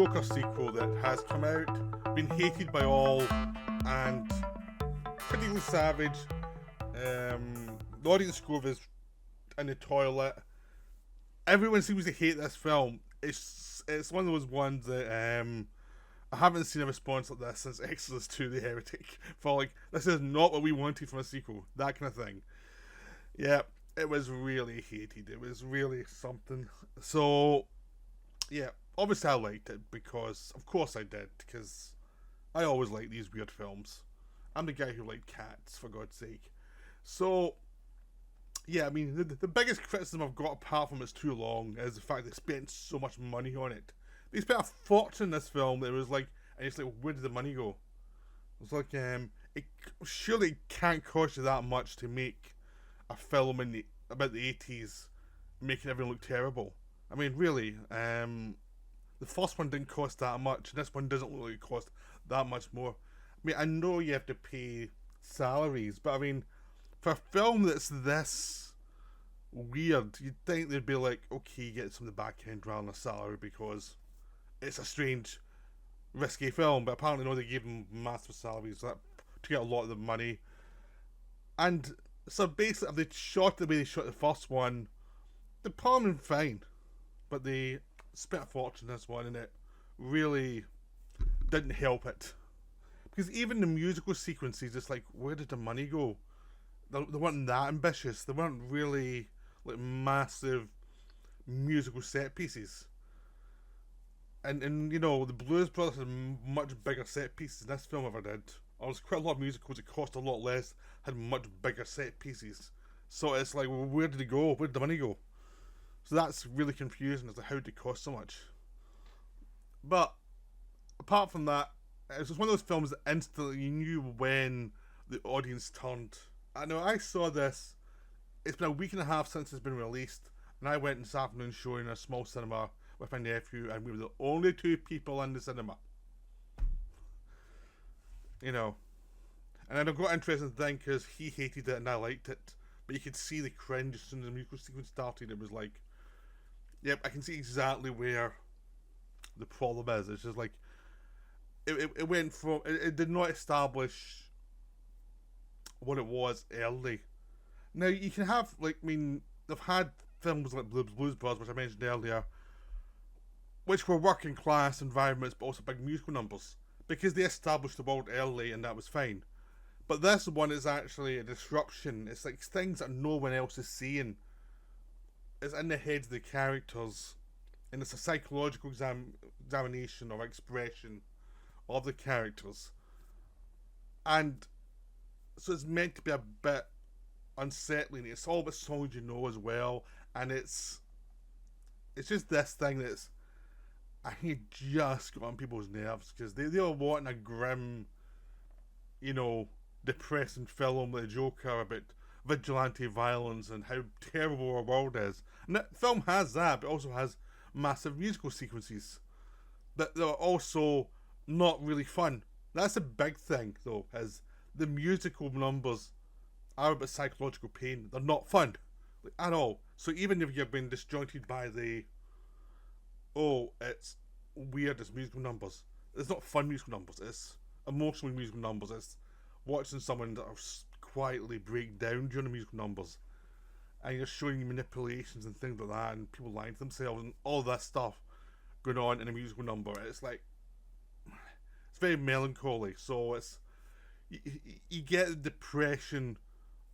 Joker sequel that has come out, been hated by all, and critically savage. The audience score is in the toilet. Everyone seems to hate this film. It's one of those ones that I haven't seen a response like this since Exodus 2: The Heretic. For like, this is not what we wanted from a sequel. That kind of thing. Yeah, it was really hated. It was really something. So, yeah, obviously I liked it because, of course I did, because I always like these weird films. I'm the guy who liked Cats, for God's sake. So, yeah, I mean, the biggest criticism I've got apart from it's too long is the fact they spent so much money on it. They spent a fortune in this film that it was like, and it's like, where did the money go? It's like, it surely can't cost you that much to make a film about the 80s, making everyone look terrible. I mean, really, the first one didn't cost that much, and this one doesn't look like it cost that much more. I mean, I know you have to pay salaries, but I mean, for a film that's this weird, you'd think they'd be like, okay, get some of the back end rather than a salary because it's a strange, risky film. But apparently, no, they gave them massive salaries to get a lot of the money. And so basically, if they shot the way they shot the first one, the problem is fine. But they spent a fortune on this one, and it really didn't help it. Because even the musical sequences, it's like, where did the money go? They weren't that ambitious. They weren't really like massive musical set pieces. And you know, the Blues Brothers had much bigger set pieces than this film ever did. There was quite a lot of musicals that cost a lot less, had much bigger set pieces. So it's like, well, where did it go? Where did the money go? So that's really confusing as to how did it cost so much. But apart from that, it was just one of those films that instantly you knew when the audience turned. I know I saw this. It's been a week and a half since it's been released, and I went this afternoon showing in a small cinema with my nephew, and we were the only two people in the cinema. You know, and I got interesting thing because he hated it and I liked it, but you could see the cringe as soon as the musical sequence started. It was like, yep, I can see exactly where the problem is. It's just like it went from it did not establish what it was early. Now you can have like, I mean, they've had films like Blues Brothers, which I mentioned earlier, which were working class environments but also big musical numbers because they established the world early and that was fine. But this one is actually a disruption. It's like things that no one else is seeing. It's in the heads of the characters, and it's a psychological examination or expression of the characters. And so it's meant to be a bit unsettling. It's all about songs you know as well, and it's just this thing that's, I think, just got on people's nerves because they are wanting a grim, you know, depressing film like Joker about vigilante violence and how terrible our world is. And that film has that, but also has massive musical sequences that are also not really fun. That's a big thing, though, is the musical numbers are about psychological pain. They're not fun, like, at all. So even if you've been disjointed by the, oh, it's weird, it's musical numbers. It's not fun musical numbers. It's emotional musical numbers. It's watching someone that are quietly break down during the musical numbers, and you're showing you manipulations and things like that, and people lying to themselves and all that stuff going on in a musical number. It's like, it's very melancholy. So it's you get the depression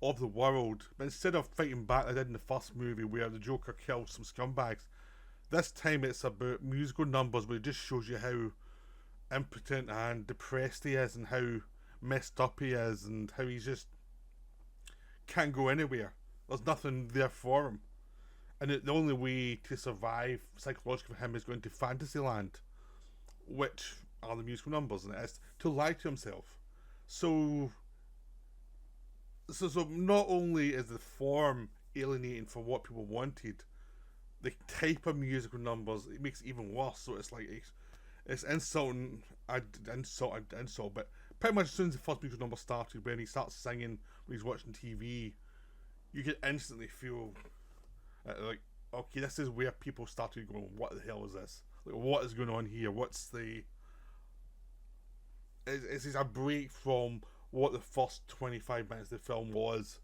of the world, but instead of fighting back like they did in the first movie where the Joker kills some scumbags, this time it's about musical numbers where it just shows you how impotent and depressed he is and how messed up he is and how he's just can't go anywhere. There's nothing there for him. And the only way to survive psychologically for him is going to Fantasyland, which are the musical numbers, and it is to lie to himself. So not only is the form alienating for what people wanted, the type of musical numbers, it makes it even worse. So it's like it's insulting, insult. But pretty much as soon as the first musical number started, when he starts singing, when he's watching TV, you can instantly feel like, okay, this is where people started going, what the hell is this? Like, what is going on here? What's the... Is this a break from what the first 25 minutes of the film was,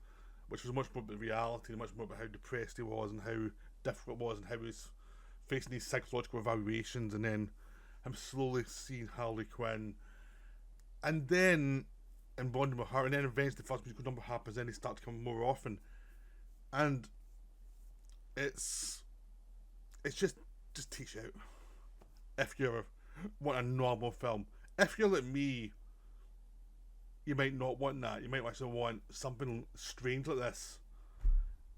which was much more about reality, much more about how depressed he was and how difficult it was and how he was facing these psychological evaluations, and then him slowly seeing Harley Quinn, and then and bonding with her, and then eventually the first musical number happens, then they start to come more often, and it's teach out if you want a normal film. If you're like me, you might not want that. You might actually want something strange like this.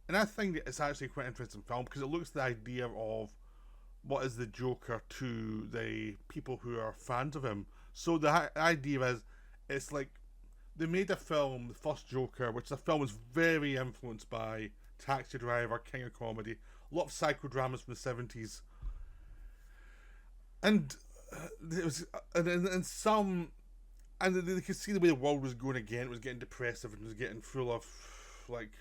And I think that it's actually quite an interesting film because it looks at the idea of what is the Joker to the people who are fans of him. So the idea is, it's like they made a film, the first Joker, which the film was very influenced by Taxi Driver, King of Comedy, a lot of psychodramas from the 70s. And it was, and some, and they could see the way the world was going again. It was getting depressive and it was getting full of like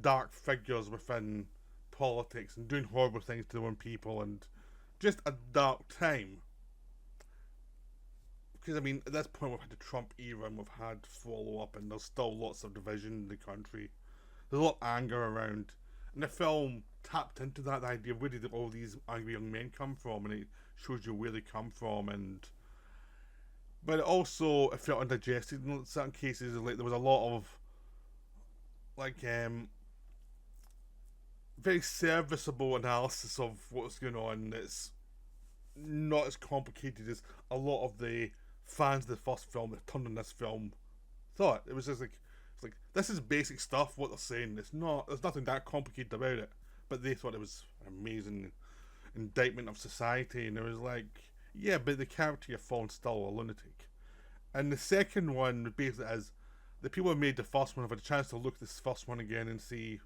dark figures within politics and doing horrible things to their own people, and just a dark time. Because I mean, at this point we've had the Trump era and we've had follow up, and there's still lots of division in the country. There's a lot of anger around, and the film tapped into that idea of where did all these angry young men come from, and it shows you where they come from, and but it also it felt undigested in certain cases. Like there was a lot of like very serviceable analysis of what's going on. It's not as complicated as a lot of the fans of the first film that turned on this film thought. It was just like, it's like, this is basic stuff, what they're saying. It's not, there's nothing that complicated about it. But they thought it was an amazing indictment of society, and it was like, yeah, but the character you're following still a lunatic. And the second one basically is the people who made the first one have had a chance to look at this first one again and see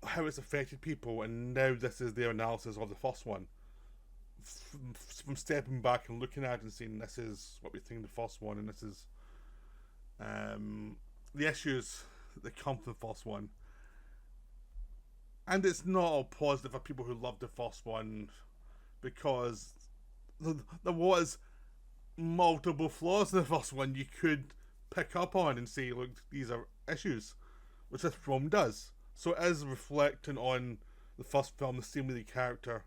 how it's affected people, and now this is their analysis of the first one. From stepping back and looking at it and saying this is what we think of the first one, and this is the issues that come from the first one. And it's not all positive for people who loved the first one, because there was multiple flaws in the first one you could pick up on and say, look, these are issues, which this film does. So it is reflecting on the first film, the same way the character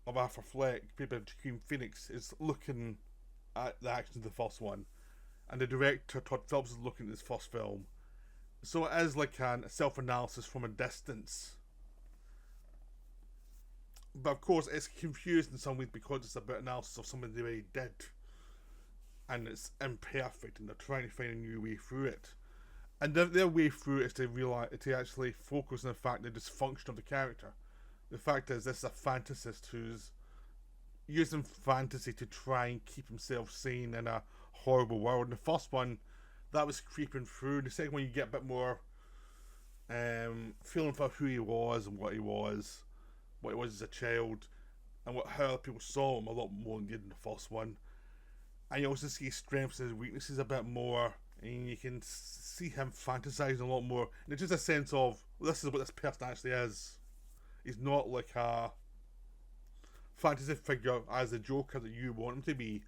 of Arthur Fleck, played by Joaquin Phoenix, is looking at the actions of the first one, and the director Todd Phillips is looking at his first film. So it is like a self-analysis from a distance. But of course it's confused in some ways because it's about analysis of something they already did, and it's imperfect, and they're trying to find a new way through it. And their way through it is to realize, to actually focus on the fact, the dysfunction of the character. The fact is, this is a fantasist who's using fantasy to try and keep himself sane in a horrible world. In the first one, that was creeping through. In the second one, you get a bit more feeling for who he was and what he was as a child, and how other people saw him a lot more than they did in the first one. And you also see his strengths and his weaknesses a bit more, and you can see him fantasizing a lot more. And it's just a sense of, well, this is what this person actually is. He's not like a fantasy figure as the Joker that you want him to be,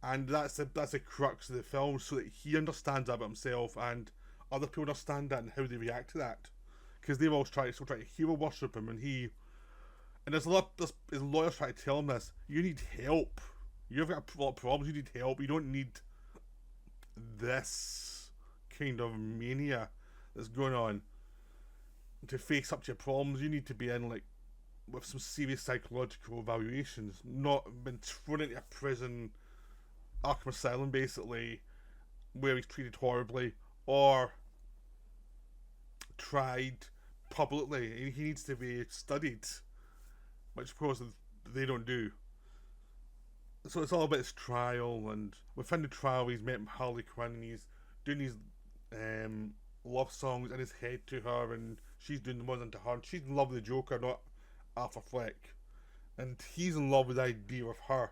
and that's the crux of the film, so that he understands that about himself, and other people understand that and how they react to that, because they've all tried to hero worship him, and there's his lawyers try to tell him this: you need help. You've got a lot of problems. You need help. You don't need this kind of mania that's going on to face up to your problems. You need to be in like with some serious psychological evaluations, not been thrown into a prison, Arkham Asylum basically, where he's treated horribly, or tried publicly. He needs to be studied, which of course they don't do. So it's all about his trial, and within the trial he's met Harley Quinn, and he's doing these love songs in his head to her, and she's doing the ones to her, and she's in love with the Joker, not Arthur Fleck, and he's in love with the idea of her,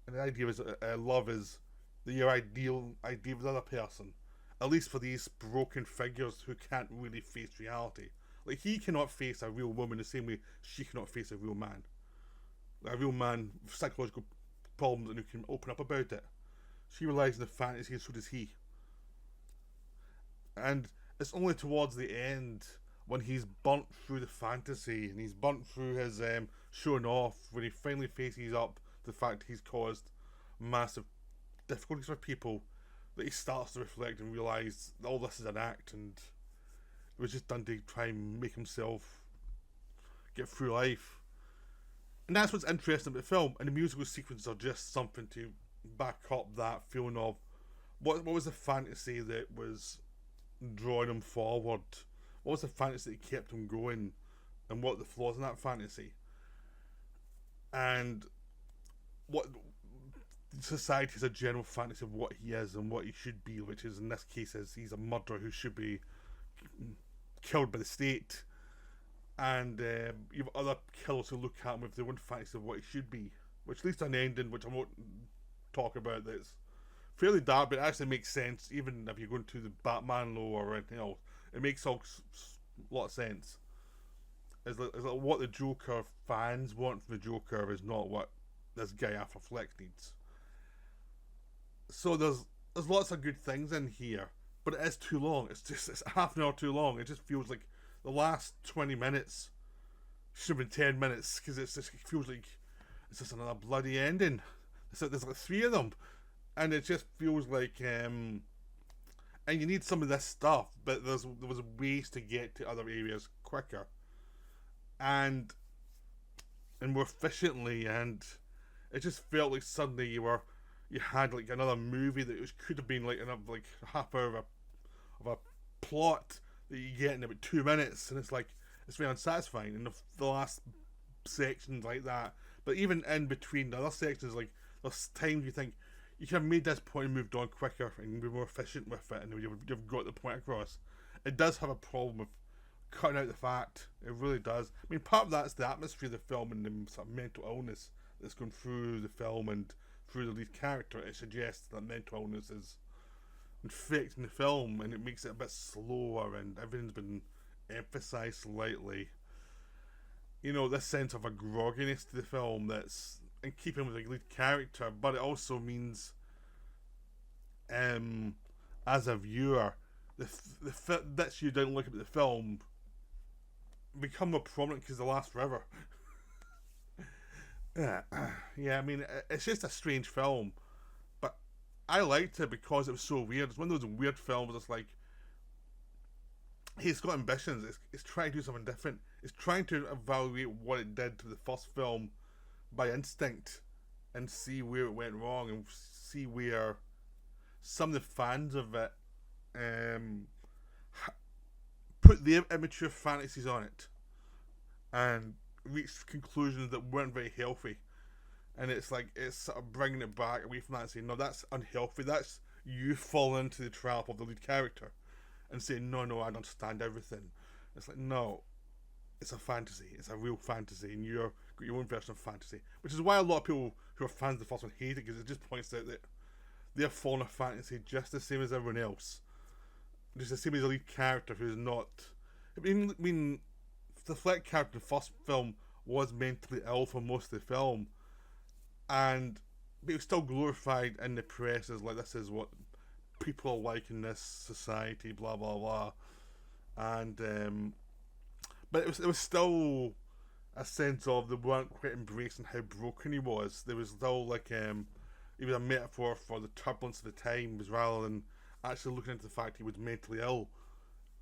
and the idea is love is your ideal idea of the other person, at least for these broken figures who can't really face reality. Like, he cannot face a real woman the same way she cannot face a real man. Like, a real man with psychological problems and who can open up about it. She relies on the fantasy, and so does he. And it's only towards the end when he's burnt through the fantasy and he's burnt through his showing off, when he finally faces up to the fact he's caused massive difficulties for people, that he starts to reflect and realise all this is an act and it was just done to try and make himself get through life. And that's what's interesting about the film, and the musical sequences are just something to back up that feeling of what was the fantasy that was drawing him forward, what was the fantasy that kept him going, and what the flaws in that fantasy, and what society is a general fantasy of what he is and what he should be, which is in this case is he's a murderer who should be killed by the state, and you have other killers who look at him with their own fantasy of what he should be, which leads to an ending which I won't talk about, that's fairly dark, but it actually makes sense. Even if you're going to the Batman lore or anything else, it makes a lot of sense. It's like what the Joker fans want from the Joker is not what this guy Afro Flex needs. So there's lots of good things in here, but it is too long. It's half an hour too long. It just feels like the last 20 minutes should have been 10 minutes, because it feels like it's just another bloody ending. There's like 3 of them, and it just feels like and you need some of this stuff, but there was ways to get to other areas quicker and more efficiently, and it just felt like suddenly you had like another movie that could have been like another like half hour of a plot that you get in about 2 minutes, and it's like it's very unsatisfying. And the last sections like that, but even in between the other sections, like there's times you think you could have made this point and moved on quicker and be more efficient with it, and you've got the point across. It does have a problem with cutting out the fat. It really does. I mean, part of that's the atmosphere of the film and the sort of mental illness that's going through the film and through the lead character. It suggests that mental illness is infecting the film, and it makes it a bit slower, and everything's been emphasised slightly. You know, this sense of a grogginess to the film that's in keeping with the lead character, but it also means, as a viewer, the bits you don't look at the film become more prominent because they last forever. Yeah, I mean, it's just a strange film, but I liked it because it was so weird. It's one of those weird films that's like, he's got ambitions, it's trying to do something different. It's trying to evaluate what it did to the first film by instinct and see where it went wrong, and see where some of the fans of it put their immature fantasies on it and reached conclusions that weren't very healthy. And it's like, it's sort of bringing it back away from that and saying, no, that's unhealthy, that's you falling into the trap of the lead character, and saying, no, I understand everything. It's like, no, it's a fantasy, it's a real fantasy, and you've got your own version of fantasy, which is why a lot of people who are fans of the first one hate it, because it just points out that they're falling a fantasy just the same as everyone else, just the same as the lead character who's not. I mean the Fleck character in the first film was mentally ill for most of the film, and but he was still glorified in the press as like, this is what people are like in this society, blah blah blah, and but it was still a sense of they weren't quite embracing how broken he was. There was still like he was a metaphor for the turbulence of the times rather than actually looking into the fact he was mentally ill.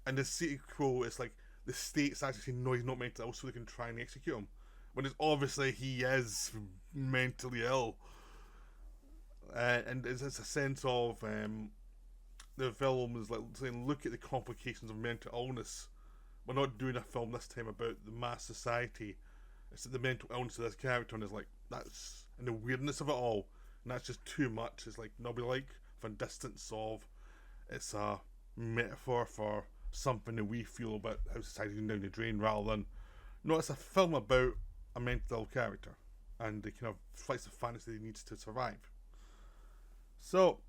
And the sequel, it's like the state's actually saying no, he's not mentally ill, so they can try and execute him, when it's obviously he is mentally ill. And it's a sense of the film is like saying, look at the complications of mental illness. We're not doing a film this time about the mass society. It's the mental illness of this character, and it's like, that's, and the weirdness of it all, and that's just too much. It's like, nobody like from distance of, it's a metaphor for something that we feel about how society's going down the drain, rather than, no, it's a film about a mental ill character and the kind of flights of fantasy he needs to survive. So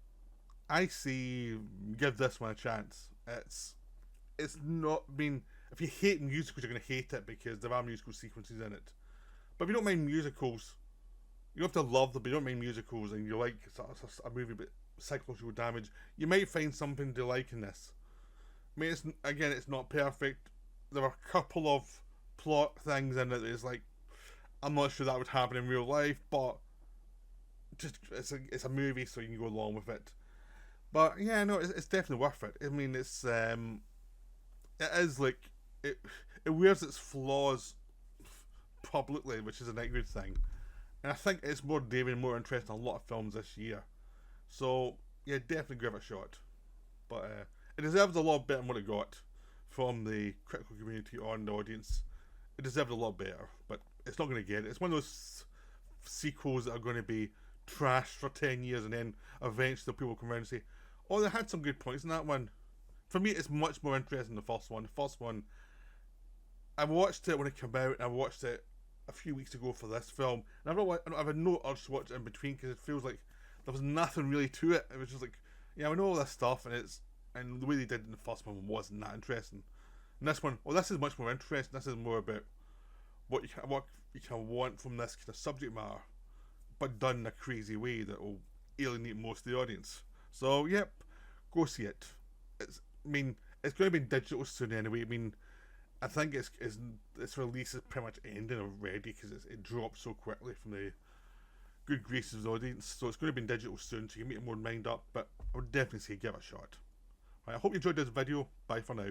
I see, give this one a chance. It's not been, if you hate musicals, you're going to hate it because there are musical sequences in it. But if you don't mind musicals, you don't have to love them, but you don't mind musicals, and you like a movie about psychological damage, you might find something to like in this. I mean, it's not perfect. There are a couple of plot things in it that is like, I'm not sure that would happen in real life, but just it's a movie, so you can go along with it. But yeah, no, it's definitely worth it. I mean, it is like it wears its flaws publicly, which is a good thing. And I think it's more daring, more interesting than a lot of films this year. So yeah, definitely give it a shot. But it deserves a lot better than what it got from the critical community on the audience. It deserved a lot better, but it's not going to get it. It's one of those sequels that are going to be trashed for 10 years and then eventually people come around and say, oh, they had some good points in that one. For me, it's much more interesting than the first one. The first one, I watched it when it came out, and I watched it a few weeks ago for this film, and I've had no urge to watch it in between because it feels like there was nothing really to it. It was just like, yeah, we know all this stuff, and the way they did it in the first one wasn't that interesting. And this one, well, this is much more interesting. This is more about what you can want from this kind of subject matter, but done in a crazy way that will alienate most of the audience. So, yep, go see it. It's going to be digital soon anyway. I mean, I think its release is pretty much ending already because it dropped so quickly from the good graces of the audience. So it's going to be in digital soon, so you can make it more mind up. But I would definitely say give it a shot. Right, I hope you enjoyed this video. Bye for now.